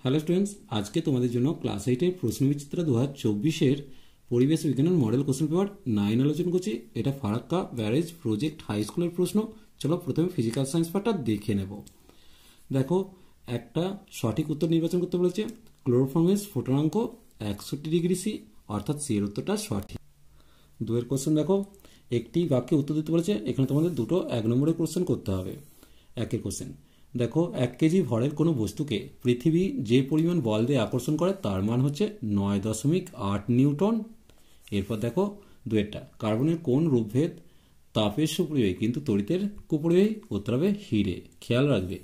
Hello students, আজকে তোমাদের জন্য ক্লাস 8-এর প্রশ্নবিচিত্রা 2024-এর পরিবেশ বিজ্ঞানের মডেল কোশ্চেন পেপার 9 আলোচনা করছি। এটা ফারাক্কা ব্যারেজ প্রজেক্ট হাই স্কুলের প্রশ্ন। চলো প্রথমে ফিজিক্যাল সায়েন্স পার্টটা দেখে নেব। দেখো, একটা সঠিক উত্তর নির্বাচন করতে বলেছে। ক্লোরোফর্মের ফোটনাঙ্ক 61 ডিগ্রি সি, অর্থাৎ সি এর উত্তরটা সঠিক। 2 কোশ্চেন দেখো, একটি বাক্যে উত্তর দিতে বলেছে। এখানে তোমাদের দুটো 1 নম্বরের কোশ্চেন করতে হবে। 1 কোশ্চেন দেখো, 1 কেজি ভরের কোনো বস্তুকে পৃথিবী যে পরিমাণ বল দিয়ে আকর্ষণ করে তার মান হচ্ছে 9.8 নিউটন। এরপর দেখো 2টা, কার্বনের কোন রূপভেদ তাপের সুপরিবাহী কিন্তু তড়িতের কুপরিবাহী? উত্তর হবে হিরে। খেয়াল রাখবে,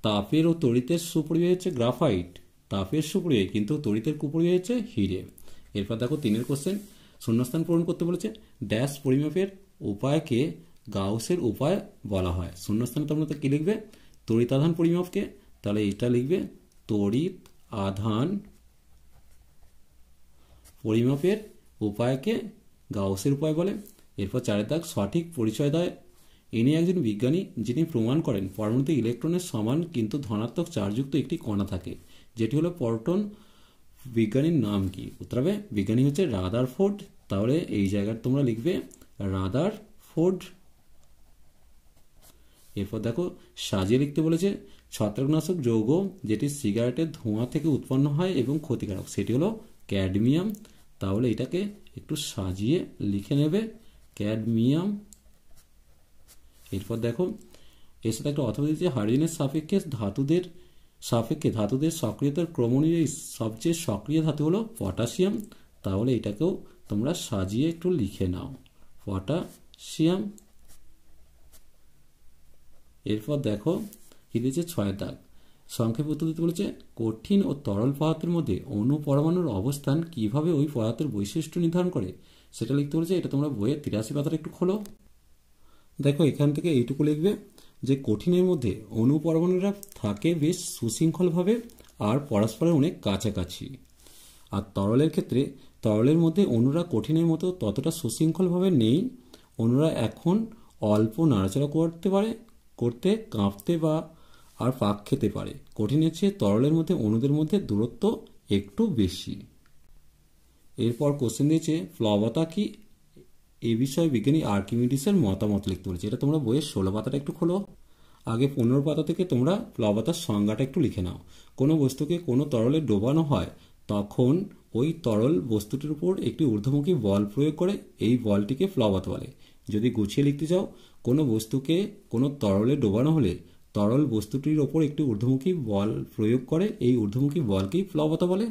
তাপের ও তড়িতের সুপরিবাহী হচ্ছে গ্রাফাইট, তাপের সুপরিবাহী কিন্তু তড়িতের কুপরিবাহী হচ্ছে হিরে। এরপর দেখো 3 কোশ্চেন, শূন্যস্থান পূরণ করতে বলেছে। ড্যাশ পরিমাপের উপায়কে গাউসের উপায় বলা হয়। শূন্যস্থানে তোমরা তো কি লিখবে? তড়িৎ আধান পরিমাপকে, তাহলে এটা লিখবে তড়িৎ আধান পরিমাপের উপায়কে গাউসের উপায় বলে। এরপর 4 দাগ, সঠিক পরিচয় দেয়। ইনি একজন বিজ্ঞানী যিনি প্রমাণ করেন পরমাণুতে ইলেকট্রনের সমান কিন্তু ধনাত্মক চার্জযুক্ত একটি কণা থাকে, যেটি হলো প্রোটন। বিজ্ঞানীর নাম কি? উত্তর হবে বিজ্ঞানী হচ্ছে রাদারফোর্ড। তাহলে এই জায়গায় তোমরা লিখবে রাদারফোর্ড। এরপর দেখো, সাজিয়ে লিখতে বলেছে। ছত্রাকনাশক যৌগ যেটি সিগারেটের ধোঁয়া থেকে উৎপন্ন হয় এবং ক্ষতিকারক, সেটি হলো ক্যাডমিয়াম। তাহলে এটাকে একটু সাজিয়ে লিখে নেবে, ক্যাডমিয়াম। এরপর দেখো, এর সাথে একটা অথবা দিয়েছে, হাইড্রোজেনের সাপেক্ষে ধাতুদের সক্রিয়তার ক্রম অনুযায়ী সবচেয়ে সক্রিয় ধাতু হলো পটাশিয়াম। তাহলে এটাকেও তোমরা সাজিয়ে একটু লিখে নাও, পটাশিয়াম। এরপর দেখো কি দিয়েছে, 6 দাগ, সংক্ষেপে উত্তর দিতে বলেছে। কঠিন ও তরল পদার্থের মধ্যে অণু পরমাণুর অবস্থান কিভাবে ওই পদার্থের বৈশিষ্ট্য নির্ধারণ করে সেটা লিখতে বলেছে। এটা তোমরা বইয়ের 83 পাতাটা একটু খোলো। দেখো, এখান থেকে এইটুকু লিখবে যে কঠিনের মধ্যে অণু পরমাণুরা থাকে বেশ সুশৃঙ্খলভাবে আর পরস্পরের অনেক কাছাকাছি। আর তরলের ক্ষেত্রে তরলের মধ্যে অণুরা কঠিনের মতো ততটা সুশৃঙ্খলভাবে নেই। অণুরা এখন অল্প নাড়াচাড়া করতে কাঁপতে বা আর পাক খেতে পারে। কঠিনের চেয়ে তরলের মধ্যে অণুদের মধ্যে দূরত্ব একটু বেশি। এরপর কোশ্চেন দিয়েছে, প্লবতা কি? এই বিষয়ে বিজ্ঞানী আর্কিমিডিসের মতামত লিখতে বলেছে। এটা তোমরা বইয়ের 16 পাতাটা একটু খোলো। আগে 15 পাতা থেকে তোমরা প্লবতার সংজ্ঞাটা একটু লিখে নাও। কোনো বস্তুকে কোনো তরলে ডোবানো হয় তখন ওই তরল বস্তুটির উপর একটি ঊর্ধ্বমুখী বল প্রয়োগ করে, এই বলটিকে প্লবতা বলে। যদি গুছিয়ে লিখতে চাও, কোনো বস্তুকে কোনো তরলে ডোবানো হলে তরল বস্তুটির ওপর একটি ঊর্ধ্বমুখী বল প্রয়োগ করে, এই ঊর্ধ্বমুখী বলকেই প্লবতা বলে।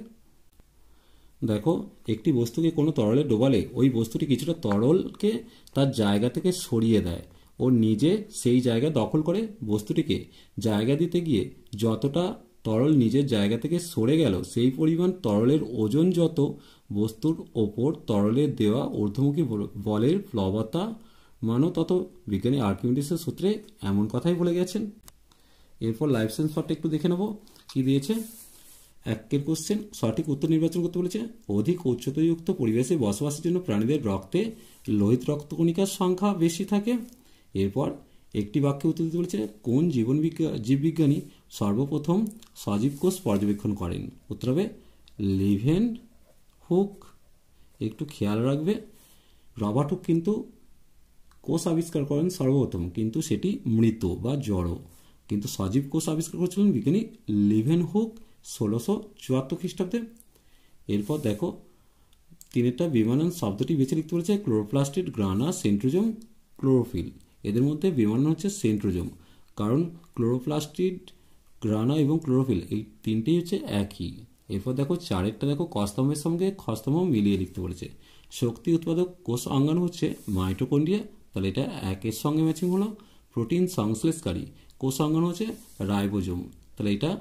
দেখো, একটি বস্তুকে কোনো তরলে ডোবালে ওই বস্তুটি কিছুটা তরলকে তার জায়গা থেকে সরিয়ে দেয় ও নিজে সেই জায়গা দখল করে। বস্তুটিকে জায়গা দিতে গিয়ে যতটা তরল নিজের জায়গা থেকে সরে গেল সেই পরিমাণ তরলের ওজন যত, বস্তুর ওপর তরলের দেওয়া ঊর্ধ্বমুখী বলের প্লবতা মানও তত। বিজ্ঞানী আর্কিমিডিসের সূত্রে এমন কথাই বলে গেছেন। এরপর লাইফ সায়েন্স পার্টটা একটু দেখে নেব কি দিয়েছে। 1 কোশ্চেন, সঠিক উত্তর নির্বাচন করতে বলেছে। অধিক উচ্চতাযুক্ত পরিবেশে বসবাসের জন্য প্রাণীদের রক্তে লোহিত রক্তকণিকার সংখ্যা বেশি থাকে। এরপর একটি বাক্যে উত্তর দিতে বলেছে, কোন জীববিজ্ঞানী সর্বপ্রথম সজীব কোষ পর্যবেক্ষণ করেন? উত্তর হবে লিভেনহুক। একটু খেয়াল রাখবে, রবার্ট হুক কিন্তু কোষ আবিষ্কার করেন সর্বপ্রথম, কিন্তু সেটি মৃত বা জড়, কিন্তু সজীব কোষ আবিষ্কার করেছিলেন বিজ্ঞানী লিভেনহুক 1674 খ্রিস্টাব্দে। এরপর দেখো, 3টা বিমানন শব্দটি বেছে লিখতে বলেছে। Chloroplastid, গ্রানা, centrosome, chlorophyll. এদের মধ্যে বিমানন হচ্ছে সেন্ট্রোজোম, কারণ ক্লোরোপ্লাস্টিড, গ্রানা এবং ক্লোরোফিল এই 3টেই হচ্ছে একই। এরপর দেখো 4টা, দেখো কস্তম্ভের সঙ্গে খস্তম্ভ মিলিয়ে লিখতে বলেছে। শক্তি উৎপাদক কোষ অঙ্গাণু হচ্ছে মাইটোকন্ড্রিয়া, তাহলে এটা 1-এর সঙ্গে ম্যাচিং হলো। প্রোটিন সংশ্লেষকারী কোষ অঙ্গাণু হচ্ছে রাইবোজোম, তাহলে এটা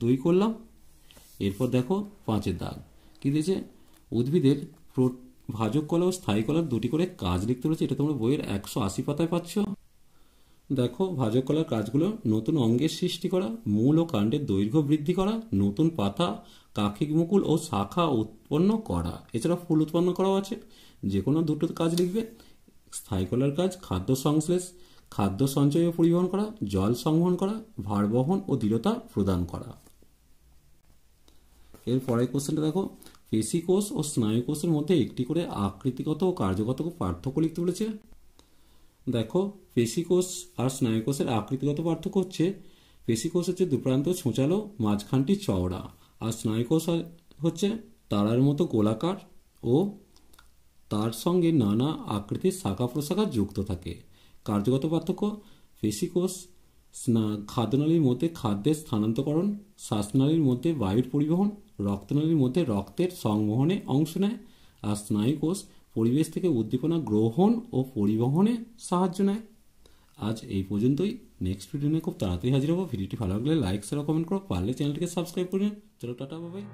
2 করলাম। এরপর দেখো 5 দাগ কি দিয়েছে, উদ্ভিদের ভাজক কলা ও স্থায়ী কলার 2টি করে কাজ লিখতে বলেছে। এটা তোমরা বইয়ের 180 পাতায় পাচ্ছ। দেখো, ভাজক কলার কাজগুলো নতুন অঙ্গের সৃষ্টি করা, মূল ও কাণ্ডের দৈর্ঘ্য বৃদ্ধি করা, নতুন পাতা, কাক্ষিক মুকুল ও শাখা উৎপন্ন করা, এছাড়া ফুল উৎপন্ন করাও আছে। যে কোনো 2টো কাজ লিখবে। স্থায়ী কলার কাজ খাদ্য সংশ্লেষ, খাদ্য সঞ্চয় ও পরিবহন করা, জল সংবহন করা, ভারবহন ও দৃঢ়তা প্রদান করা। এর পরের কোশ্চেনটা দেখো, পেশিকোষ ও স্নায়ুকোষের মধ্যে একটি করে আকৃতিগত ও কার্যগত পার্থক্য লিখতে বলেছে। দেখো, পেশিকোষ আর স্নায়ুকোষের আকৃতিগত পার্থক্য হচ্ছে, পেশিকোষ হচ্ছে দুপ্রান্ত ছোঁচালো, মাঝখানটি চওড়া, আর স্নায়ুকোষ হচ্ছে তারার মতো গোলাকার ও তার সঙ্গে নানা আকৃতির শাখা প্রশাখা যুক্ত থাকে। কার্যগত পার্থক্য, পেশিকোষ খাদ্যনালীর মধ্যে খাদ্যের স্থানান্তরকরণ, শ্বাসনালীর মধ্যে বায়ুর পরিবহন, রক্তনালীর মধ্যে রক্তের সংবহনে অংশ নেয়, আর স্নায়ুকোষ পরিবেশ থেকে উদ্দীপনা গ্রহণ ও পরিবহনে সাহায্য নেয়। আজ এই পর্যন্তই। নেক্সট ভিডিও নিয়ে খুব তাড়াতাড়ি হাজির হবো। ভিডিওটি ভালো লাগলে লাইক শেয়ার কমেন্ট করো, পারলে চ্যানেলটিকে সাবস্ক্রাইব করে নিন। চলো, টাটা, বাই বাই।